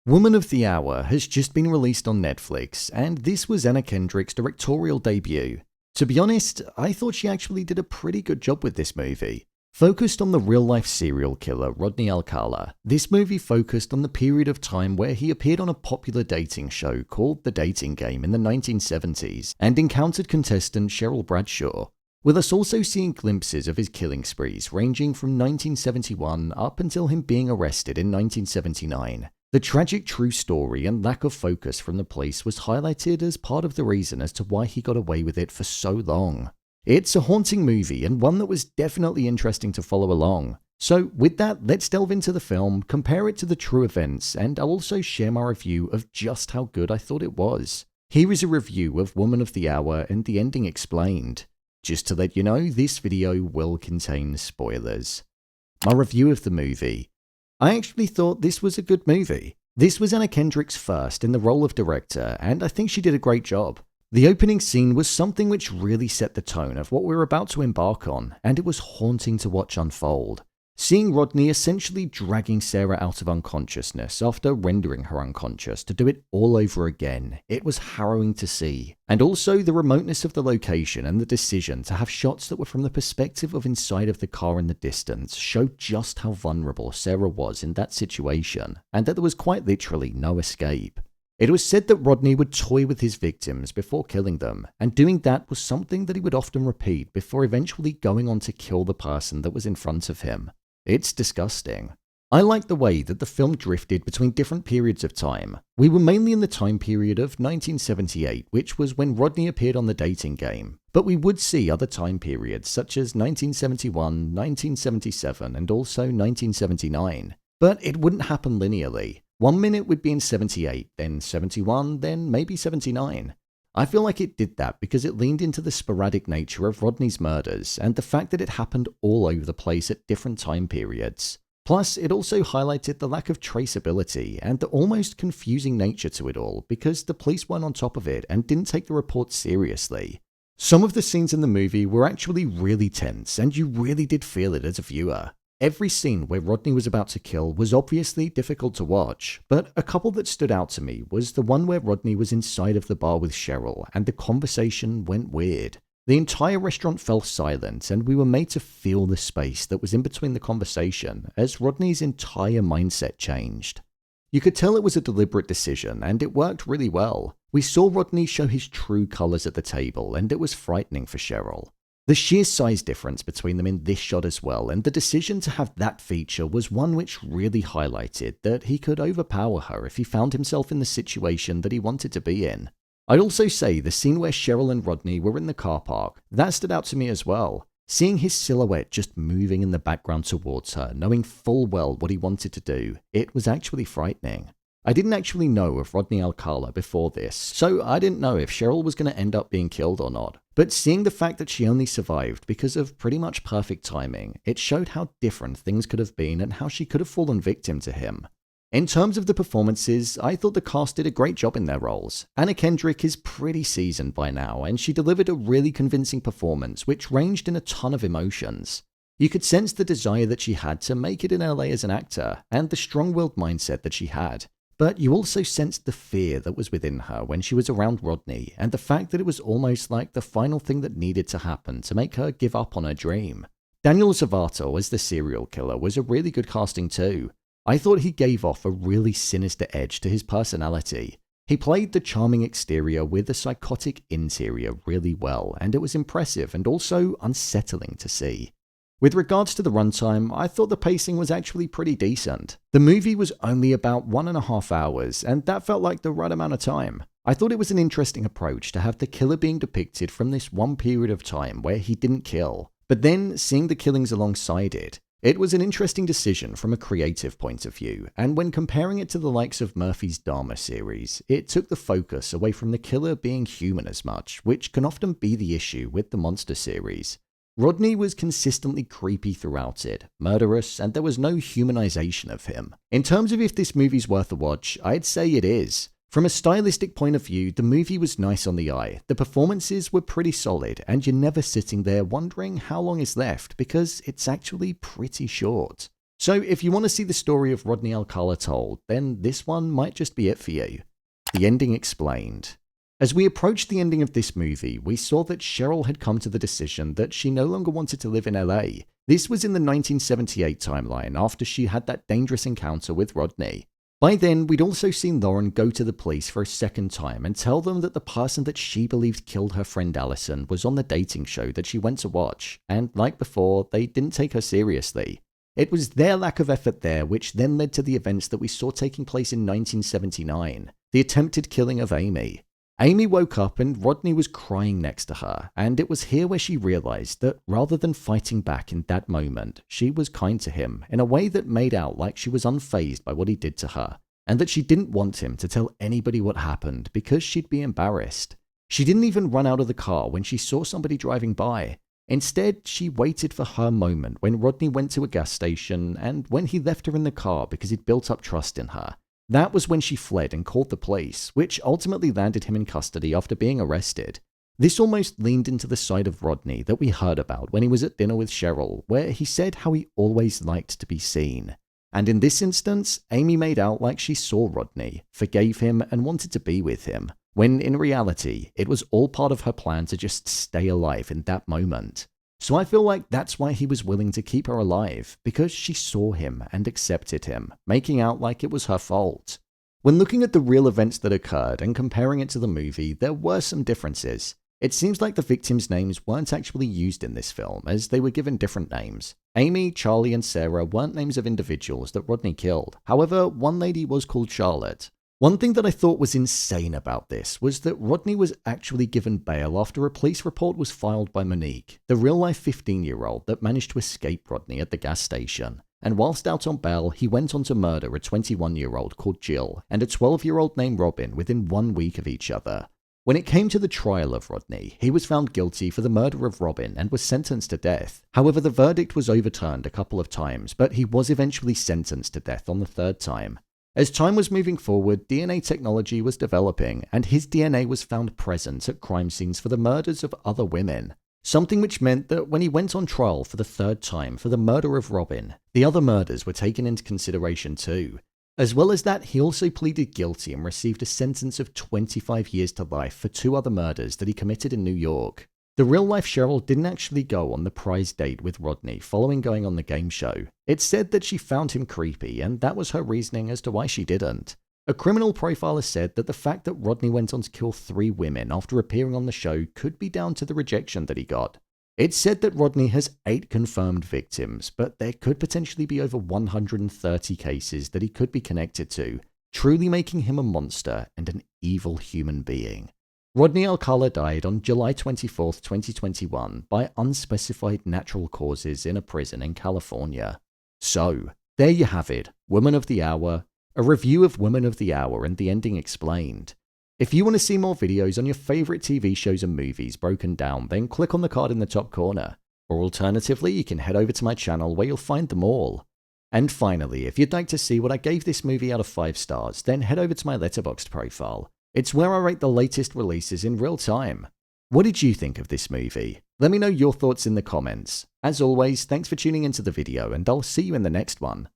Woman of the Hour has just been released on Netflix, and this was Anna Kendrick's directorial debut. To be honest, I thought she actually did a pretty good job with this movie. Focused on the real-life serial killer Rodney Alcala, this movie focused on the period of time where he appeared on a popular dating show called The Dating Game in the 1970s and encountered contestant Sheryl Bradshaw, with us also seeing glimpses of his killing sprees ranging from 1971 up until him being arrested in 1979. The tragic true story and lack of focus from the police was highlighted as part of the reason as to why he got away with it for so long. It's a haunting movie and one that was definitely interesting to follow along. So with that, let's delve into the film, compare it to the true events, and I'll also share my review of just how good I thought it was. Here is a review of Woman of the Hour and the ending explained. Just to let you know, this video will contain spoilers. My review of the movie. I actually thought this was a good movie. This was Anna Kendrick's first in the role of director, and I think she did a great job. The opening scene was something which really set the tone of what we were about to embark on, and it was haunting to watch unfold. Seeing Rodney essentially dragging Sarah out of unconsciousness after rendering her unconscious to do it all over again, it was harrowing to see. And also the remoteness of the location and the decision to have shots that were from the perspective of inside of the car in the distance showed just how vulnerable Sarah was in that situation, and that there was quite literally no escape. It was said that Rodney would toy with his victims before killing them, and doing that was something that he would often repeat before eventually going on to kill the person that was in front of him. It's disgusting. I like the way that the film drifted between different periods of time. We were mainly in the time period of 1978, which was when Rodney appeared on The Dating Game, but we would see other time periods such as 1971, 1977, and also 1979. But it wouldn't happen linearly. 1 minute we'd be in 78, then 71, then maybe 79. I feel like it did that because it leaned into the sporadic nature of Rodney's murders and the fact that it happened all over the place at different time periods. Plus, it also highlighted the lack of traceability and the almost confusing nature to it all because the police weren't on top of it and didn't take the reports seriously. Some of the scenes in the movie were actually really tense and you really did feel it as a viewer. Every scene where Rodney was about to kill was obviously difficult to watch, but a couple that stood out to me was the one where Rodney was inside of the bar with Sheryl and the conversation went weird. The entire restaurant fell silent and we were made to feel the space that was in between the conversation as Rodney's entire mindset changed. You could tell it was a deliberate decision and it worked really well. We saw Rodney show his true colors at the table and it was frightening for Sheryl. The sheer size difference between them in this shot as well, and the decision to have that feature was one which really highlighted that he could overpower her if he found himself in the situation that he wanted to be in. I'd also say the scene where Sheryl and Rodney were in the car park, that stood out to me as well. Seeing his silhouette just moving in the background towards her, knowing full well what he wanted to do, it was actually frightening. I didn't actually know of Rodney Alcala before this, so I didn't know if Sheryl was going to end up being killed or not. But seeing the fact that she only survived because of pretty much perfect timing, it showed how different things could have been and how she could have fallen victim to him. In terms of the performances, I thought the cast did a great job in their roles. Anna Kendrick is pretty seasoned by now, and she delivered a really convincing performance which ranged in a ton of emotions. You could sense the desire that she had to make it in LA as an actor, and the strong-willed mindset that she had. But you also sensed the fear that was within her when she was around Rodney, and the fact that it was almost like the final thing that needed to happen to make her give up on her dream. Daniel Zavato as the serial killer was a really good casting too. I thought he gave off a really sinister edge to his personality. He played the charming exterior with a psychotic interior really well, and it was impressive and also unsettling to see. With regards to the runtime, I thought the pacing was actually pretty decent. The movie was only about 1.5 hours, and that felt like the right amount of time. I thought it was an interesting approach to have the killer being depicted from this one period of time where he didn't kill, but then seeing the killings alongside it. It was an interesting decision from a creative point of view, and when comparing it to the likes of Murphy's Dahmer series, it took the focus away from the killer being human as much, which can often be the issue with the Monster series. Rodney was consistently creepy throughout it, murderous, and there was no humanization of him. In terms of if this movie's worth a watch, I'd say it is. From a stylistic point of view, the movie was nice on the eye, the performances were pretty solid, and you're never sitting there wondering how long is left because it's actually pretty short. So if you want to see the story of Rodney Alcala told, then this one might just be it for you. The ending explained. As we approached the ending of this movie, we saw that Sheryl had come to the decision that she no longer wanted to live in LA. This was in the 1978 timeline, after she had that dangerous encounter with Rodney. By then, we'd also seen Lauren go to the police for a second time and tell them that the person that she believed killed her friend Allison was on the dating show that she went to watch, and like before, they didn't take her seriously. It was their lack of effort there which then led to the events that we saw taking place in 1979, the attempted killing of Amy. Amy woke up and Rodney was crying next to her, and it was here where she realized that rather than fighting back in that moment, she was kind to him in a way that made out like she was unfazed by what he did to her, and that she didn't want him to tell anybody what happened because she'd be embarrassed. She didn't even run out of the car when she saw somebody driving by. Instead, she waited for her moment when Rodney went to a gas station and when he left her in the car because he'd built up trust in her. That was when she fled and called the police, which ultimately landed him in custody after being arrested. This almost leaned into the side of Rodney that we heard about when he was at dinner with Sheryl, where he said how he always liked to be seen. And in this instance, Amy made out like she saw Rodney, forgave him, and wanted to be with him, when in reality, it was all part of her plan to just stay alive in that moment. So I feel like that's why he was willing to keep her alive, because she saw him and accepted him, making out like it was her fault. When looking at the real events that occurred and comparing it to the movie, there were some differences. It seems like the victims' names weren't actually used in this film, as they were given different names. Amy, Charlie, and Sarah weren't names of individuals that Rodney killed. However, one lady was called Charlotte. One thing that I thought was insane about this was that Rodney was actually given bail after a police report was filed by Monique, the real-life 15-year-old that managed to escape Rodney at the gas station. And whilst out on bail, he went on to murder a 21-year-old called Jill and a 12-year-old named Robin within 1 week of each other. When it came to the trial of Rodney, he was found guilty for the murder of Robin and was sentenced to death. However, the verdict was overturned a couple of times, but he was eventually sentenced to death on the third time. As time was moving forward, DNA technology was developing, and his DNA was found present at crime scenes for the murders of other women. Something which meant that when he went on trial for the third time for the murder of Robin, the other murders were taken into consideration too. As well as that, he also pleaded guilty and received a sentence of 25 years to life for 2 other murders that he committed in New York. The real-life Sheryl didn't actually go on the prize date with Rodney following going on the game show. It said that she found him creepy, and that was her reasoning as to why she didn't. A criminal profiler said that the fact that Rodney went on to kill 3 women after appearing on the show could be down to the rejection that he got. It said that Rodney has 8 confirmed victims, but there could potentially be over 130 cases that he could be connected to, truly making him a monster and an evil human being. Rodney Alcala died on July 24, 2021 by unspecified natural causes in a prison in California. So, there you have it, Woman of the Hour, a review of Woman of the Hour and the ending explained. If you want to see more videos on your favourite TV shows and movies broken down, then click on the card in the top corner. Or alternatively, you can head over to my channel where you'll find them all. And finally, if you'd like to see what I gave this movie out of 5 stars, then head over to my Letterboxd profile. It's where I rate the latest releases in real time. What did you think of this movie? Let me know your thoughts in the comments. As always, thanks for tuning into the video, and I'll see you in the next one.